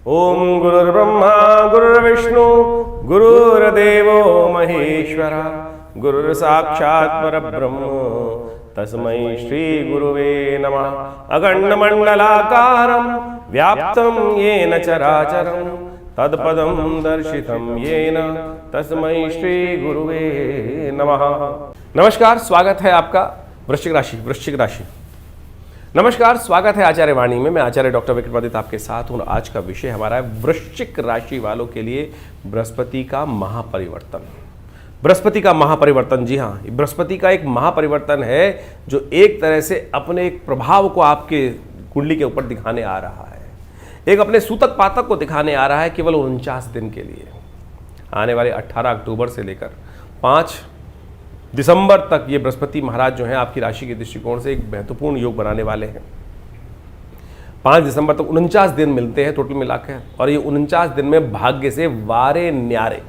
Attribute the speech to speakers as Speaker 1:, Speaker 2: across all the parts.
Speaker 1: ओम गुरुर्ब्रह्मा गुरुर्विष्णु गुरुर्देवो महेश्वरा गुरुर्साक्षात् परब्रह्म तस्मै श्री गुरुवे नमः। अखंडमंडलाकारं व्याप्तं येन चराचरं तत्पदं दर्शितं येन तस्मै श्री गुरुवे नमः। नमस्कार, स्वागत है आपका वृश्चिक राशि। नमस्कार, स्वागत है आचार्य वाणी में। मैं आचार्य डॉक्टर विक्रमादित्य आपके साथ हूँ। आज का विषय हमारा है वृश्चिक राशि वालों के लिए बृहस्पति का महापरिवर्तन। बृहस्पति का महापरिवर्तन, जी हाँ, बृहस्पति का एक महापरिवर्तन है जो एक तरह से अपने एक प्रभाव को आपके कुंडली के ऊपर दिखाने आ रहा है। एक अपने सूतक पातक को दिखाने आ रहा है केवल 49 दिन के लिए। आने वाले 18 अक्टूबर से लेकर 5 दिसंबर तक ये बृहस्पति महाराज जो हैं आपकी राशि के दृष्टिकोण से एक महत्वपूर्ण योग बनाने वाले हैं। 5 दिसंबर तक 49 दिन मिलते हैं टोटल मिलाकर, और ये 49 दिन में भाग्य से वारे न्यारे,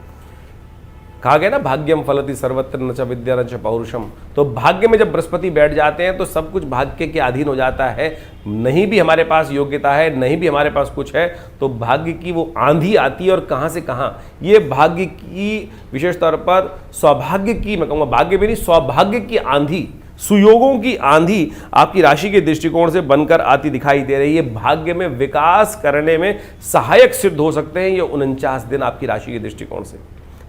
Speaker 1: कहा गया ना, भाग्यम फलति सर्वत्र न च विद्या न च पौरुषम। तो भाग्य में जब बृहस्पति बैठ जाते हैं तो सब कुछ भाग्य के अधीन हो जाता है। नहीं भी हमारे पास योग्यता है, नहीं भी हमारे पास कुछ है, तो भाग्य की वो आंधी आती है। और कहाँ से कहाँ ये भाग्य की, विशेष तौर पर सौभाग्य की, मैं कहूँगा भाग्य भी नहीं, सौभाग्य की आंधी, सुयोगों की आंधी आपकी राशि के दृष्टिकोण से बनकर आती दिखाई दे रही है। भाग्य में विकास करने में सहायक सिद्ध हो सकते हैं ये 49 दिन आपकी राशि के दृष्टिकोण से।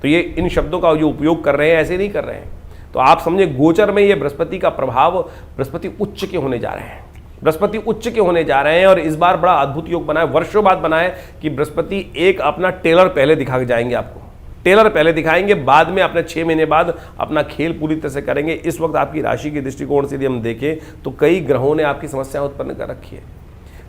Speaker 1: तो ये इन शब्दों का जो उपयोग कर रहे हैं ऐसे नहीं कर रहे हैं। तो आप समझे, गोचर में ये बृहस्पति का प्रभाव, बृहस्पति उच्च के होने जा रहे हैं। बृहस्पति उच्च के होने जा रहे हैं और इस बार बड़ा अद्भुत योग बना है, वर्षों बाद बना है कि बृहस्पति एक अपना टेलर पहले दिखा के जाएंगे आपको। टेलर पहले दिखाएंगे, बाद में अपने 6 महीने बाद अपना खेल पूरी तरह से करेंगे। इस वक्त आपकी राशि के दृष्टिकोण से यदि हम देखें तो कई ग्रहों ने आपकी समस्या उत्पन्न कर रखी है।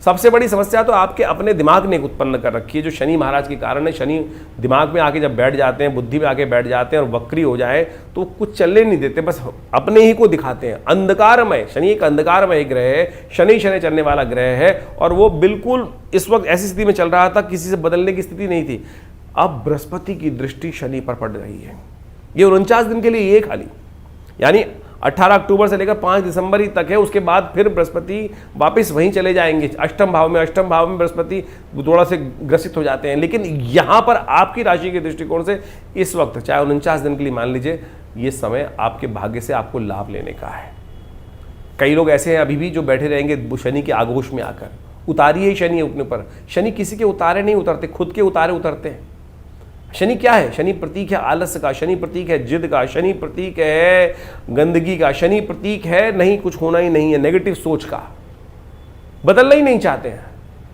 Speaker 1: सबसे बड़ी समस्या तो आपके अपने दिमाग ने उत्पन्न कर रखी है, जो शनि महाराज के कारण है। शनि दिमाग में आके जब बैठ जाते हैं, बुद्धि में आके बैठ जाते हैं और वक्री हो जाए तो कुछ चलने नहीं देते, बस अपने ही को दिखाते हैं। अंधकारमय, शनि एक अंधकारमय ग्रह है, शनि चलने वाला ग्रह है, और वो बिल्कुल इस वक्त ऐसी स्थिति में चल रहा था, किसी से बदलने की स्थिति नहीं थी। अब बृहस्पति की दृष्टि शनि पर पड़ रही है। ये 49 दिन के लिए ये खाली, यानी 18 अक्टूबर से लेकर 5 दिसंबर ही तक है। उसके बाद फिर बृहस्पति वापस वहीं चले जाएंगे, अष्टम भाव में। अष्टम भाव में बृहस्पति थोड़ा से ग्रसित हो जाते हैं, लेकिन यहाँ पर आपकी राशि के दृष्टिकोण से इस वक्त, चाहे 49 दिन के लिए मान लीजिए, ये समय आपके भाग्य से आपको लाभ लेने का है। कई लोग ऐसे हैं अभी भी जो बैठे रहेंगे शनि के आगोश में आकर। उतारिए शनि अपने पर। शनि किसी के उतारे नहीं उतरते, खुद के उतारे उतरते हैं। शनि क्या है? शनि प्रतीक है आलस्य का, शनि प्रतीक है जिद का, शनि प्रतीक है गंदगी का, शनि प्रतीक है नहीं कुछ होना ही नहीं है, नेगेटिव सोच का, बदलना ही नहीं चाहते हैं।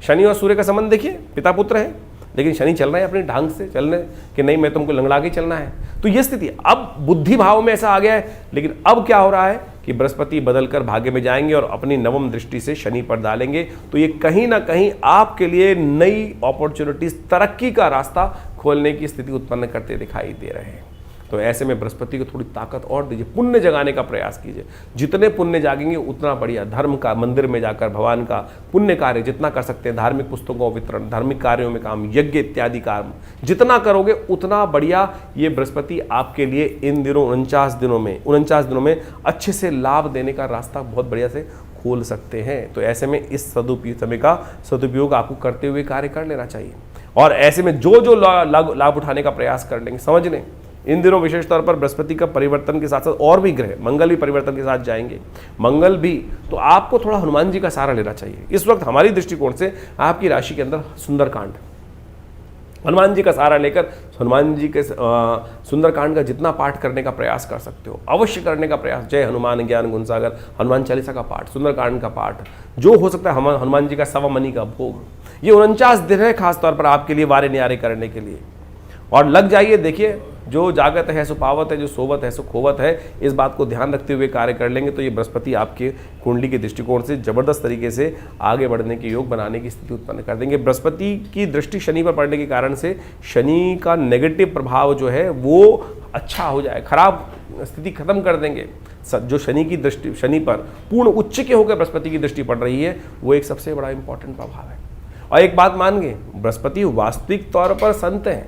Speaker 1: शनि और सूर्य का संबंध देखिए, पिता पुत्र है, लेकिन शनि चल रहा है अपने ढंग से चलने कि नहीं, मैं तुमको लंगड़ा के चलना है। तो ये स्थिति अब बुद्धि भाव में ऐसा आ गया है। लेकिन अब क्या हो रहा है कि बृहस्पति बदलकर भाग्य में जाएंगे और अपनी नवम दृष्टि से शनि पर डालेंगे। तो ये कहीं ना कहीं आपके लिए नई अपॉर्चुनिटीज, तरक्की का रास्ता खोलने की स्थिति उत्पन्न करते दिखाई दे रहे हैं। तो ऐसे में बृहस्पति को थोड़ी ताकत और दीजिए, पुण्य जगाने का प्रयास कीजिए। जितने पुण्य जागेंगे उतना बढ़िया। धर्म का, मंदिर में जाकर भगवान का पुण्य कार्य जितना कर सकते हैं, धार्मिक पुस्तकों का वितरण, धार्मिक कार्यों में काम, यज्ञ इत्यादि काम जितना करोगे उतना बढ़िया। ये बृहस्पति आपके लिए इन दिनों 49 दिनों में अच्छे से लाभ देने का रास्ता बहुत बढ़िया से खोल सकते हैं। तो ऐसे में इस समय का सदुपयोग आपको करते हुए कार्य कर लेना चाहिए। और ऐसे में जो लाभ उठाने का प्रयास कर लेंगे, समझ लें इन दिनों विशेष तौर पर बृहस्पति का परिवर्तन के साथ साथ और भी ग्रह, मंगल भी परिवर्तन के साथ जाएंगे, मंगल भी, तो आपको थोड़ा हनुमान जी का सहारा लेना चाहिए। इस वक्त हमारी दृष्टिकोण से आपकी राशि के अंदर सुंदरकांड, हनुमान जी का सहारा लेकर हनुमान जी के सुंदरकांड का जितना पाठ करने का प्रयास कर सकते हो अवश्य करने का प्रयास। जय हनुमान ज्ञान गुण सागर, हनुमान चालीसा का पाठ, सुंदरकांड का पाठ, जो हो सकता है हनुमान जी का सवा मनी का भोग। ये 49 दिन है खासतौर पर आपके लिए वारे न्यारे करने के लिए। और लग जाइए, देखिए जो जागत है सो पावत है, जो सोवत है सो खोवत है। इस बात को ध्यान रखते हुए कार्य कर लेंगे तो ये बृहस्पति आपके कुंडली के दृष्टिकोण से जबरदस्त तरीके से आगे बढ़ने के योग बनाने की स्थिति उत्पन्न कर देंगे। बृहस्पति की दृष्टि शनि पर पड़ने के कारण से शनि का नेगेटिव प्रभाव जो है वो अच्छा हो जाए, खराब स्थिति खत्म कर देंगे। जो शनि की दृष्टि, शनि पर पूर्ण उच्च के होकर बृहस्पति की दृष्टि पड़ रही है, वो एक सबसे बड़ा इंपॉर्टेंट प्रभाव है। और एक बात मान गए, बृहस्पति वास्तविक तौर पर संत हैं,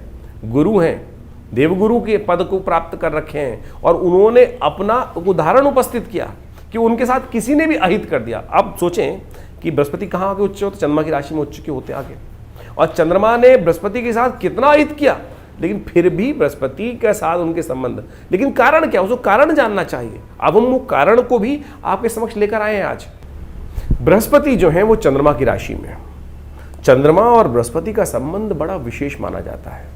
Speaker 1: गुरु हैं, देवगुरु के पद को प्राप्त कर रखे हैं, और उन्होंने अपना उदाहरण उपस्थित किया कि उनके साथ किसी ने भी अहित कर दिया। अब सोचें कि बृहस्पति कहाँ आगे उच्च होते, चंद्रमा की राशि में उच्च के होते आगे, और चंद्रमा ने बृहस्पति के साथ कितना हित किया, लेकिन फिर भी बृहस्पति के साथ उनके संबंध, लेकिन कारण क्या, उसको कारण जानना चाहिए। अब हम वो कारण को भी आपके समक्ष लेकर आए हैं आज। बृहस्पति जो है वो चंद्रमा की राशि में, चंद्रमा और बृहस्पति का संबंध बड़ा विशेष माना जाता है।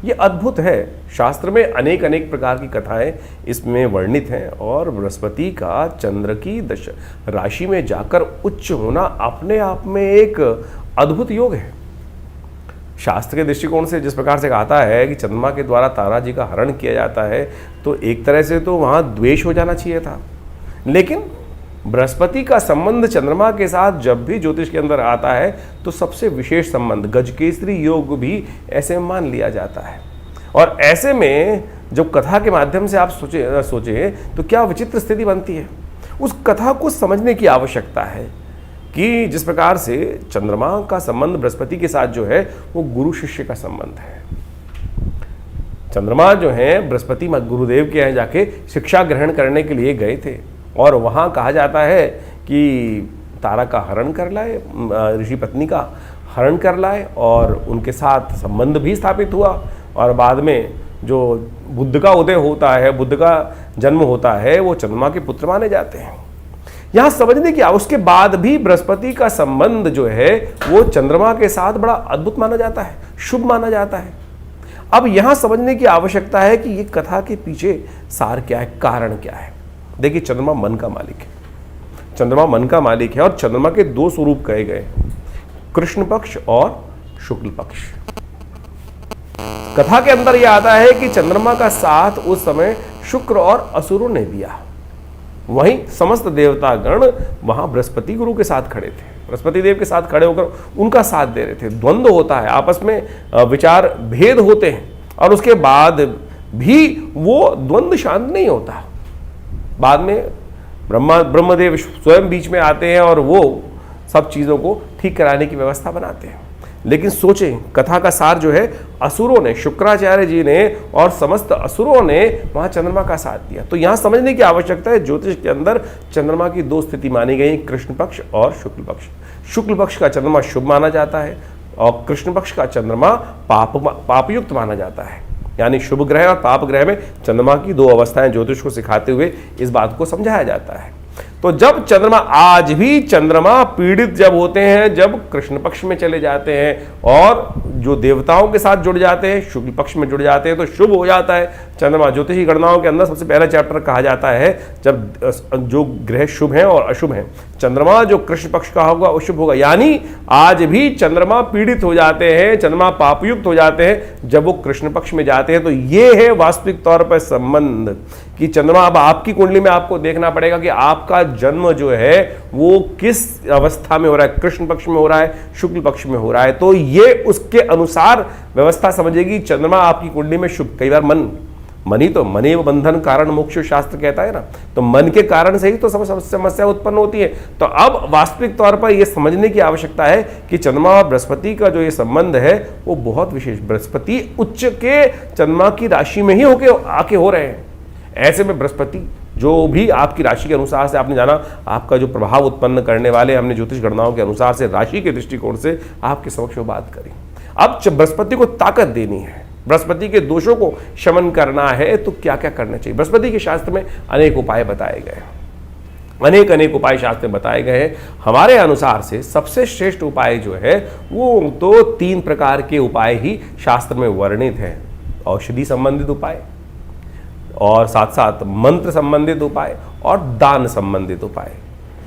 Speaker 1: ये अद्भुत है। शास्त्र में अनेक अनेक प्रकार की कथाएं इसमें वर्णित हैं और बृहस्पति का चंद्र की राशि में जाकर उच्च होना अपने आप में एक अद्भुत योग है। शास्त्र के दृष्टिकोण से जिस प्रकार से कहता है कि चंद्रमा के द्वारा तारा जी का हरण किया जाता है, तो एक तरह से तो वहाँ द्वेष हो जाना चाहिए था, लेकिन बृहस्पति का संबंध चंद्रमा के साथ जब भी ज्योतिष के अंदर आता है तो सबसे विशेष संबंध, गजकेसरी योग भी ऐसे मान लिया जाता है। और ऐसे में जब कथा के माध्यम से आप सोचे तो क्या विचित्र स्थिति बनती है। उस कथा को समझने की आवश्यकता है कि जिस प्रकार से चंद्रमा का संबंध बृहस्पति के साथ जो है वो गुरु शिष्य का संबंध है। चंद्रमा जो है बृहस्पति गुरुदेव के यहाँ जाके शिक्षा ग्रहण करने के लिए गए थे और वहाँ कहा जाता है कि तारा का हरण कर लाए, ऋषि पत्नी का हरण कर लाए और उनके साथ संबंध भी स्थापित हुआ। और बाद में जो बुद्ध का उदय होता है, बुद्ध का जन्म होता है, वो चंद्रमा के पुत्र माने जाते हैं। यहाँ समझने की, उसके बाद भी बृहस्पति का संबंध जो है वो चंद्रमा के साथ बड़ा अद्भुत माना जाता है, शुभ माना जाता है। अब यहाँ समझने की आवश्यकता है कि ये कथा के पीछे सार क्या है, कारण क्या है। देखिए, चंद्रमा मन का मालिक है, चंद्रमा मन का मालिक है और चंद्रमा के दो स्वरूप कहे गए, कृष्ण पक्ष और शुक्ल पक्ष। कथा के अंदर यह आता है कि चंद्रमा का साथ उस समय शुक्र और असुरों ने दिया, वहीं समस्त देवतागण वहां बृहस्पति गुरु के साथ खड़े थे, बृहस्पति देव के साथ खड़े होकर उनका साथ दे रहे थे। द्वंद्व होता है, आपस में विचार भेद होते हैं और उसके बाद भी वो द्वंद्व शांत नहीं होता। बाद में ब्रह्मदेव स्वयं बीच में आते हैं और वो सब चीज़ों को ठीक कराने की व्यवस्था बनाते हैं। लेकिन सोचें, कथा का सार जो है, असुरों ने, शुक्राचार्य जी ने और समस्त असुरों ने वहाँ चंद्रमा का साथ दिया। तो यहाँ समझने की आवश्यकता है, ज्योतिष के अंदर चंद्रमा की दो स्थिति मानी गई, कृष्ण पक्ष और शुक्ल पक्ष। शुक्ल पक्ष का चंद्रमा शुभ माना जाता है और कृष्ण पक्ष का चंद्रमा पापयुक्त माना जाता है। यानी शुभ ग्रह और पाप ग्रह में चंद्रमा की दो अवस्थाएं ज्योतिष को सिखाते हुए इस बात को समझाया जाता है। तो जब चंद्रमा, आज भी चंद्रमा पीड़ित जब होते हैं, जब कृष्ण पक्ष में चले जाते हैं और जो देवताओं के साथ जुड़ जाते हैं, शुक्ल पक्ष में जुड़ जाते हैं, तो शुभ हो जाता है चंद्रमा। ज्योतिषी गणनाओं के अंदर सबसे पहला चैप्टर कहा जाता है, जब जो ग्रह शुभ हैं और अशुभ हैं, चंद्रमा जो कृष्ण पक्ष का होगा वो शुभ होगा। यानी आज भी चंद्रमा पीड़ित हो जाते हैं, चंद्रमा पापयुक्त हो जाते हैं जब वो कृष्ण पक्ष में जाते हैं। तो ये है वास्तविक तौर पर संबंध कि चंद्रमा, अब आपकी कुंडली में आपको देखना पड़ेगा कि आपका जन्म जो है वो किस अवस्था में हो रहा है, कृष्ण पक्ष में हो रहा है, शुक्ल पक्ष में हो रहा है। तो ये उसके अनुसार व्यवस्था समझेगी। चंद्रमा आपकी कुंडली में शुभ, कई बार मन ही तो मनेव बंधन कारण मोक्ष शास्त्र कहता है ना, तो मन के कारण से ही तो समस्या उत्पन्न होती है। तो अब वास्तविक तौर पर यह समझने की आवश्यकता है कि चंद्रमा और बृहस्पति का जो ये संबंध है वो बहुत विशेष, बृहस्पति उच्च के चंद्रमा की राशि में ही आके हो रहे हैं। ऐसे में बृहस्पति जो भी आपकी राशि के अनुसार से, आपने जाना आपका जो प्रभाव उत्पन्न करने वाले, हमने ज्योतिष गणनाओं के अनुसार से राशि के दृष्टिकोण से आपके समक्ष बात करी। अब बृहस्पति को ताकत देनी है, बृहस्पति के दोषों को शमन करना है, तो क्या क्या करना चाहिए। बृहस्पति के शास्त्र में अनेक उपाय बताए गए, अनेक उपाय शास्त्र में बताए गए हैं। हमारे अनुसार से सबसे श्रेष्ठ उपाय जो है वो तो 3 प्रकार के उपाय ही शास्त्र में वर्णित हैं। औषधि संबंधित उपाय और साथ साथ मंत्र संबंधित उपाय और दान संबंधित उपाय,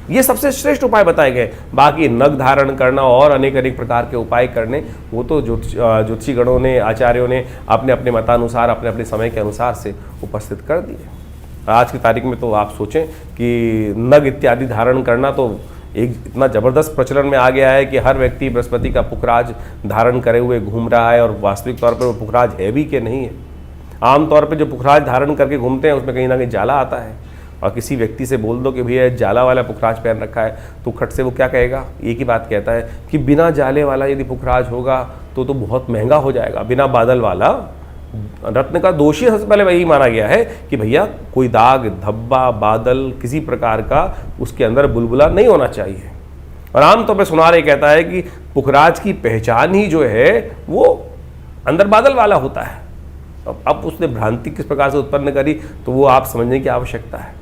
Speaker 1: ये सबसे श्रेष्ठ उपाय बताए गए। बाकी नग धारण करना और अनेक प्रकार के उपाय करने, वो तो ज्योतिषी गणों ने, आचार्यों ने अपने अपने मतानुसार, अपने अपने समय के अनुसार से उपस्थित कर दिए। आज की तारीख में तो आप सोचें कि नग इत्यादि धारण करना तो एक इतना ज़बरदस्त प्रचलन में आ गया है कि हर व्यक्ति बृहस्पति का पुखराज धारण करे हुए घूम रहा है, और वास्तविक तौर पर वो पुखराज है भी कि नहीं है। आमतौर पर जो पुखराज धारण करके घूमते हैं उसमें कहीं ना कहीं जाला आता है, और किसी व्यक्ति से बोल दो कि भैया जाला वाला पुखराज पहन रखा है, तो खट से वो क्या कहेगा, एक ही बात कहता है कि बिना जाले वाला यदि पुखराज होगा तो बहुत महंगा हो जाएगा, बिना बादल वाला। रत्न का दोषी सबसे पहले वही माना गया है कि भैया कोई दाग, धब्बा, बादल, किसी प्रकार का उसके अंदर बुलबुला नहीं होना चाहिए। और आमतौर पर सुनार ये कहता है कि पुखराज की पहचान ही जो है वो अंदर बादल वाला होता है। अब उसने भ्रांति किस प्रकार से उत्पन्न करी तो वो आप समझने की आवश्यकता है।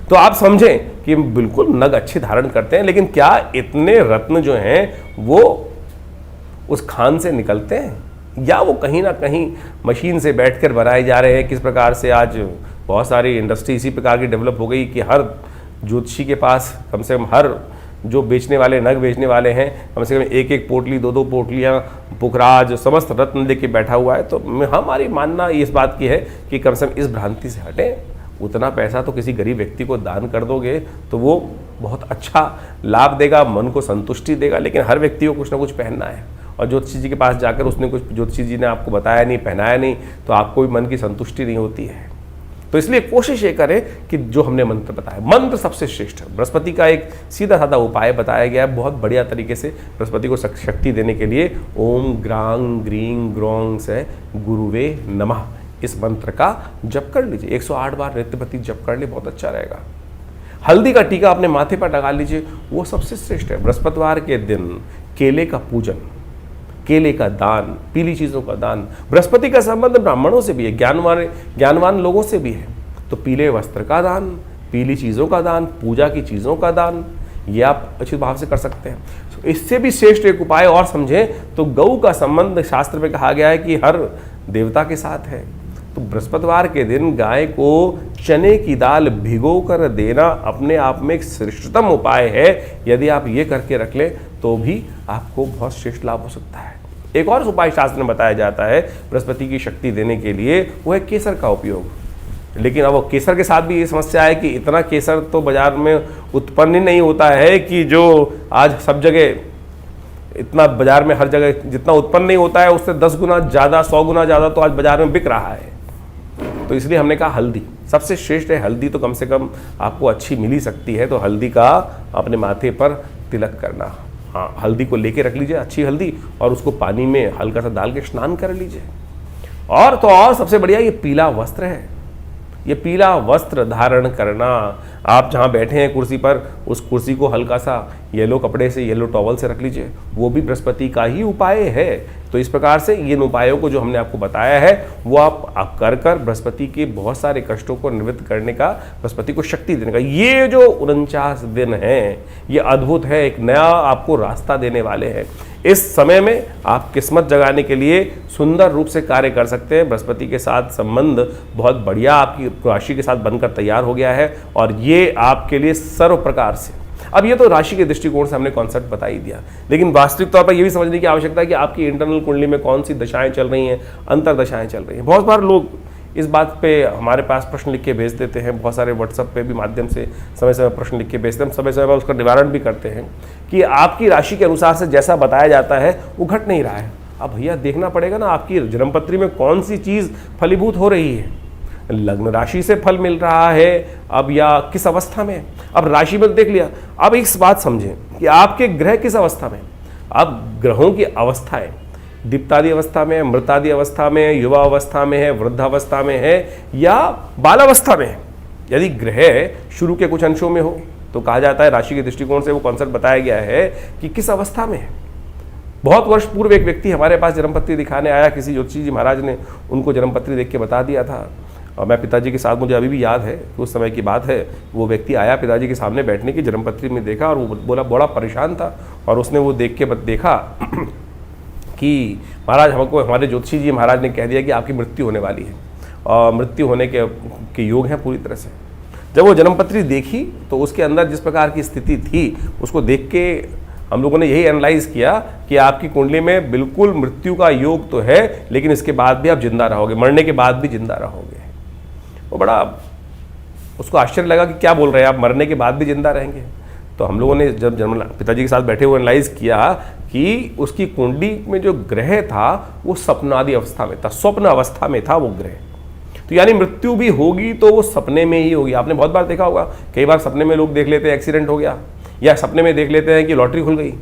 Speaker 1: तो आप समझें कि बिल्कुल नग अच्छे धारण करते हैं, लेकिन क्या इतने रत्न जो हैं वो उस खान से निकलते हैं या वो कहीं ना कहीं मशीन से बैठकर बनाए जा रहे हैं? किस प्रकार से आज बहुत सारी इंडस्ट्री इसी प्रकार की डेवलप हो गई कि हर ज्योतिषी के पास कम से कम हर जो बेचने वाले नग बेचने वाले हैं कम से कम एक एक पोटली दो दो पोटलियाँ पुखराज समस्त रत्न लेके बैठा हुआ है। तो हमारी मानना इस बात की है कि कम से कम इस भ्रांति से हटें। उतना पैसा तो किसी गरीब व्यक्ति को दान कर दोगे तो वो बहुत अच्छा लाभ देगा, मन को संतुष्टि देगा, लेकिन हर व्यक्ति को कुछ ना कुछ पहनना है। और ज्योतिषी जी के पास जाकर उसने कुछ ज्योतिषी जी ने आपको बताया नहीं, पहनाया नहीं, तो आपको भी मन की संतुष्टि नहीं होती है। तो इसलिए कोशिश ये करें कि जो हमने मंत्र बताया, मंत्र सबसे श्रेष्ठ है। बृहस्पति का एक सीधा साधा उपाय बताया गया है बहुत बढ़िया तरीके से बृहस्पति को शक्ति देने के लिए। ओम ग्रांग ग्रीं ग्रोंग से गुरुवे नमः, इस मंत्र का जप कर लीजिए, 108 बार नित्यप्रति जप कर ले, बहुत अच्छा रहेगा। हल्दी का टीका अपने माथे पर लगा लीजिए, वो सबसे श्रेष्ठ है। बृहस्पतिवार के दिन केले का पूजन, केले का दान, पीली चीज़ों का दान। बृहस्पति का संबंध ब्राह्मणों से भी है, ज्ञानवान लोगों से भी है। तो पीले वस्त्र का दान, पीली चीज़ों का दान, पूजा की चीज़ों का दान, ये आप अच्छे भाव से कर सकते हैं। तो इससे भी श्रेष्ठ एक उपाय और समझें तो गऊ का संबंध शास्त्र में कहा गया है कि हर देवता के साथ है। तो बृहस्पतिवार के दिन गाय को चने की दाल भिगो कर देना अपने आप में एक श्रेष्ठतम उपाय है। यदि आप ये करके रख लें तो भी आपको बहुत श्रेष्ठ लाभ हो सकता है। एक और उपाय शास्त्र में बताया जाता है बृहस्पति की शक्ति देने के लिए, वो है केसर का उपयोग। लेकिन अब केसर के साथ भी ये समस्या है कि इतना केसर तो बाजार में उत्पन्न ही नहीं होता है कि जो आज सब जगह इतना बाजार में हर जगह जितना उत्पन्न नहीं होता है उससे 10 गुना ज़्यादा 100 गुना ज़्यादा तो आज बाजार में बिक रहा है। तो इसलिए हमने कहा हल्दी सबसे श्रेष्ठ है। हल्दी तो कम से कम आपको अच्छी मिल ही सकती है, तो हल्दी का अपने माथे पर तिलक करना। हाँ, हल्दी को लेके रख लीजिए, अच्छी हल्दी, और उसको पानी में हल्का सा डाल के स्नान कर लीजिए। और तो और सबसे बढ़िया ये पीला वस्त्र है। ये पीला वस्त्र धारण करना, आप जहाँ बैठे हैं कुर्सी पर, उस कुर्सी को हल्का सा येलो कपड़े से, येलो टॉवल से रख लीजिए, वो भी बृहस्पति का ही उपाय है। तो इस प्रकार से इन उपायों को जो हमने आपको बताया है वो आप कर कर बृहस्पति के बहुत सारे कष्टों को निवृत्त करने का, बृहस्पति को शक्ति देने का, ये जो 49 दिन हैं ये अद्भुत है, एक नया आपको रास्ता देने वाले हैं। इस समय में आप किस्मत जगाने के लिए सुंदर रूप से कार्य कर सकते हैं। बृहस्पति के साथ संबंध बहुत बढ़िया आपकी राशि के साथ बनकर तैयार हो गया है और ये आपके लिए सर्व प्रकार से, अब ये तो राशि के दृष्टिकोण से हमने कॉन्सेप्ट बता ही दिया, लेकिन वास्तविक तौर पर यह भी समझने की आवश्यकता है कि आपकी इंटरनल कुंडली में कौन सी दशाएं चल रही हैं, अंतर दशाएं चल रही हैं। बहुत बार लोग इस बात पे हमारे पास प्रश्न लिख के भेज देते हैं, बहुत सारे व्हाट्सएप पे भी माध्यम से समय समय प्रश्न लिख के भेजते हैं, हम समय समय पर उसका निवारण भी करते हैं कि आपकी राशि के अनुसार से जैसा बताया जाता है वो घट नहीं रहा है। अब भैया देखना पड़ेगा ना आपकी जन्मपत्री में कौन सी चीज़ फलीभूत हो रही है, लग्न राशि से फल मिल रहा है अब या किस अवस्था में। अब राशि में देख लिया, अब एक बात समझें कि आपके ग्रह किस अवस्था में। अब ग्रहों की अवस्थाएं दीप्तादि अवस्था में, मृतादि अवस्था में, युवा अवस्था में है, वृद्धावस्था में है या बालावस्था में है। यदि ग्रह शुरू के कुछ अंशों में हो तो कहा जाता है, राशि के दृष्टिकोण से वो कॉन्सेप्ट बताया गया है कि किस अवस्था में है। बहुत वर्ष पूर्व एक व्यक्ति हमारे पास जन्मपत्री दिखाने आया, किसी ज्योतिषी जी महाराज ने उनको जन्मपत्री देख के बता दिया था। और मैं पिताजी के साथ, मुझे अभी भी याद है कि उस समय की बात है, वो व्यक्ति आया पिताजी के सामने बैठने की, जन्मपत्री में देखा और वो बोला, बड़ा परेशान था, और उसने वो देख के देखा कि महाराज हमको, हमारे ज्योतिषी जी महाराज ने कह दिया कि आपकी मृत्यु होने वाली है और मृत्यु होने के योग हैं पूरी तरह से। जब वो जन्मपत्री देखी तो उसके अंदर जिस प्रकार की स्थिति थी उसको देख के हम लोगों ने यही एनालाइज किया कि आपकी कुंडली में बिल्कुल मृत्यु का योग तो है, लेकिन इसके बाद भी आप जिंदा रहोगे, मरने के बाद भी जिंदा रहोगे। वो बड़ा उसको आश्चर्य लगा कि क्या बोल रहे हैं आप, मरने के बाद भी जिंदा रहेंगे। तो हम लोगों ने जब पिताजी के साथ बैठे हुए एनालाइज किया कि उसकी कुंडली में जो ग्रह था वो सपनादि अवस्था में था, स्वप्न अवस्था में था वो ग्रह। तो यानी मृत्यु भी होगी तो वो सपने में ही होगी। आपने बहुत बार देखा होगा, कई बार सपने में लोग देख लेते हैं एक्सीडेंट हो गया, या सपने में देख लेते हैं कि लॉटरी खुल गई।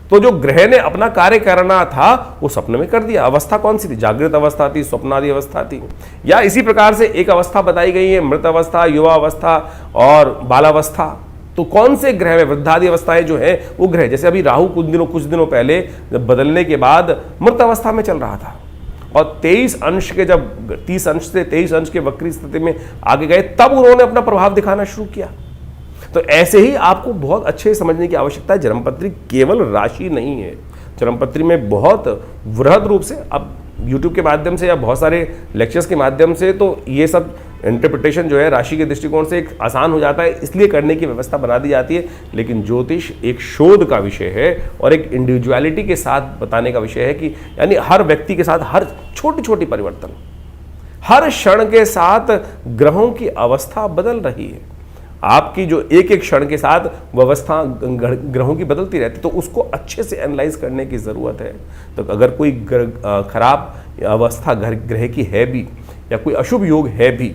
Speaker 1: तो जो ग्रह ने अपना कार्य करना था वो सपने में कर दिया। अवस्था कौन सी थी, जागृत अवस्था थी, स्वप्नादि अवस्था थी। या इसी प्रकार से एक अवस्था बताई गई है, मृत अवस्था, युवा अवस्था और बालावस्था। तो कौन से ग्रह में वृद्धादि अवस्थाएं जो है वो ग्रह, जैसे अभी राहु कुछ दिनों पहले बदलने के बाद मृत अवस्था में चल रहा था और 23 अंश के जब 30 अंश से 23 अंश के वक्री स्थिति में आगे गए तब उन्होंने अपना प्रभाव दिखाना शुरू किया। तो ऐसे ही आपको बहुत अच्छे समझने की आवश्यकता है। जन्मपत्री केवल राशि नहीं है, जन्मपत्री में बहुत वृहद रूप से, अब YouTube के माध्यम से या बहुत सारे लेक्चर्स के माध्यम से तो ये सब इंटरप्रिटेशन जो है राशि के दृष्टिकोण से एक आसान हो जाता है, इसलिए करने की व्यवस्था बना दी जाती है। लेकिन ज्योतिष एक शोध का विषय है और एक इंडिविजुअलिटी के साथ बताने का विषय है कि यानी हर व्यक्ति के साथ हर छोटी छोटी परिवर्तन, हर क्षण के साथ ग्रहों की अवस्था बदल रही है। आपकी जो एक एक क्षण के साथ व्यवस्था ग्रहों की बदलती रहती है, तो उसको अच्छे से एनालाइज करने की ज़रूरत है। तो अगर कोई खराब अवस्था ग्रह की है भी या कोई अशुभ योग है भी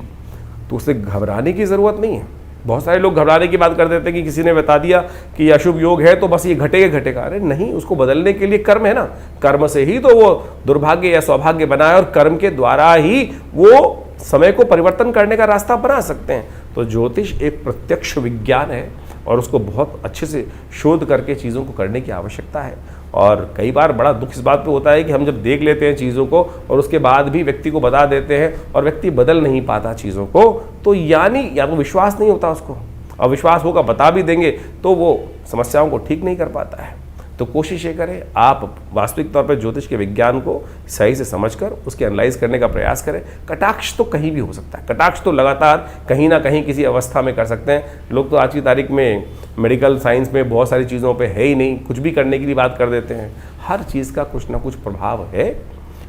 Speaker 1: तो उसे घबराने की ज़रूरत नहीं है। बहुत सारे लोग घबराने की बात कर देते हैं कि किसी ने बता दिया कि अशुभ योग है तो बस ये घटेगा। अरे नहीं, उसको बदलने के लिए कर्म है ना, कर्म से ही तो वो दुर्भाग्य या सौभाग्य बनाए और कर्म के द्वारा ही वो समय को परिवर्तन करने का रास्ता बना सकते हैं। तो ज्योतिष एक प्रत्यक्ष विज्ञान है और उसको बहुत अच्छे से शोध करके चीज़ों को करने की आवश्यकता है। और कई बार बड़ा दुख इस बात पे होता है कि हम जब देख लेते हैं चीज़ों को और उसके बाद भी व्यक्ति को बता देते हैं और व्यक्ति बदल नहीं पाता चीज़ों को, तो यानी या तो विश्वास नहीं होता उसको, और विश्वास होगा बता भी देंगे तो वो समस्याओं को ठीक नहीं कर पाता है। तो कोशिश ये करें आप वास्तविक तौर पर ज्योतिष के विज्ञान को सही से समझकर उसके एनालाइज करने का प्रयास करें। कटाक्ष तो कहीं भी हो सकता है, कटाक्ष तो लगातार कहीं ना कहीं किसी अवस्था में कर सकते हैं। लोग तो आज की तारीख में मेडिकल साइंस में बहुत सारी चीज़ों पे है ही नहीं, कुछ भी करने की बात कर देते हैं। हर चीज़ का कुछ ना कुछ प्रभाव है,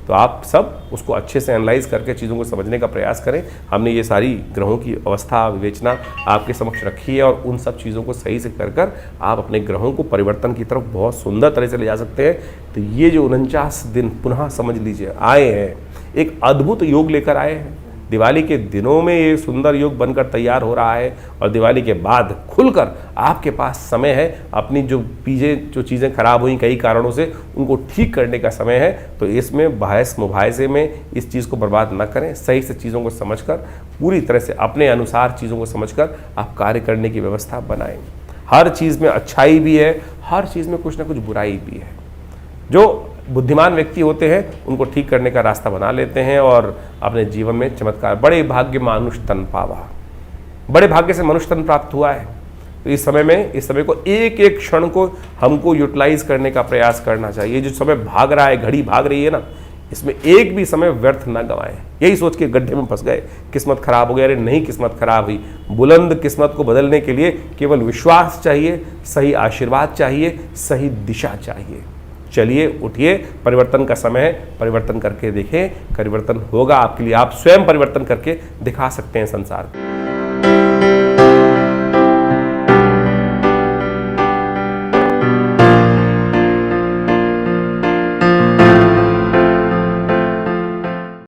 Speaker 1: तो आप सब उसको अच्छे से एनालाइज करके चीज़ों को समझने का प्रयास करें। हमने ये सारी ग्रहों की अवस्था विवेचना आपके समक्ष रखी है और उन सब चीज़ों को सही से कर आप अपने ग्रहों को परिवर्तन की तरफ बहुत सुंदर तरह से ले जा सकते हैं। तो ये जो 49 दिन पुनः समझ लीजिए आए हैं, एक अद्भुत योग लेकर आए हैं। दिवाली के दिनों में ये सुंदर योग बनकर तैयार हो रहा है और दिवाली के बाद खुलकर आपके पास समय है अपनी जो चीज़ें खराब हुई कई कारणों से उनको ठीक करने का समय है। तो इसमें बहस मुबाहिसे में इस चीज़ को बर्बाद न करें, सही से चीज़ों को समझकर पूरी तरह से अपने अनुसार चीज़ों को समझकर आप कार्य करने की व्यवस्था बनाएं। हर चीज़ में अच्छाई भी है, हर चीज़ में कुछ ना कुछ बुराई भी है। जो बुद्धिमान व्यक्ति होते हैं उनको ठीक करने का रास्ता बना लेते हैं और अपने जीवन में चमत्कार। बड़े भाग्य मानुष तन पावा, बड़े भाग्य से मनुष्य तन प्राप्त हुआ है। तो इस समय को एक एक क्षण को हमको यूटिलाइज करने का प्रयास करना चाहिए। जो समय भाग रहा है, घड़ी भाग रही है ना, इसमें एक भी समय व्यर्थ ना गंवाएं। यही सोच के गड्ढे में फंस गए, किस्मत खराब हो गई। अरे नहीं, किस्मत खराब हुई। बुलंद किस्मत को बदलने के लिए केवल विश्वास चाहिए, सही आशीर्वाद चाहिए, सही दिशा चाहिए। चलिए उठिए, परिवर्तन का समय है, परिवर्तन करके देखें। परिवर्तन होगा आपके लिए, आप स्वयं परिवर्तन करके दिखा सकते हैं संसार को।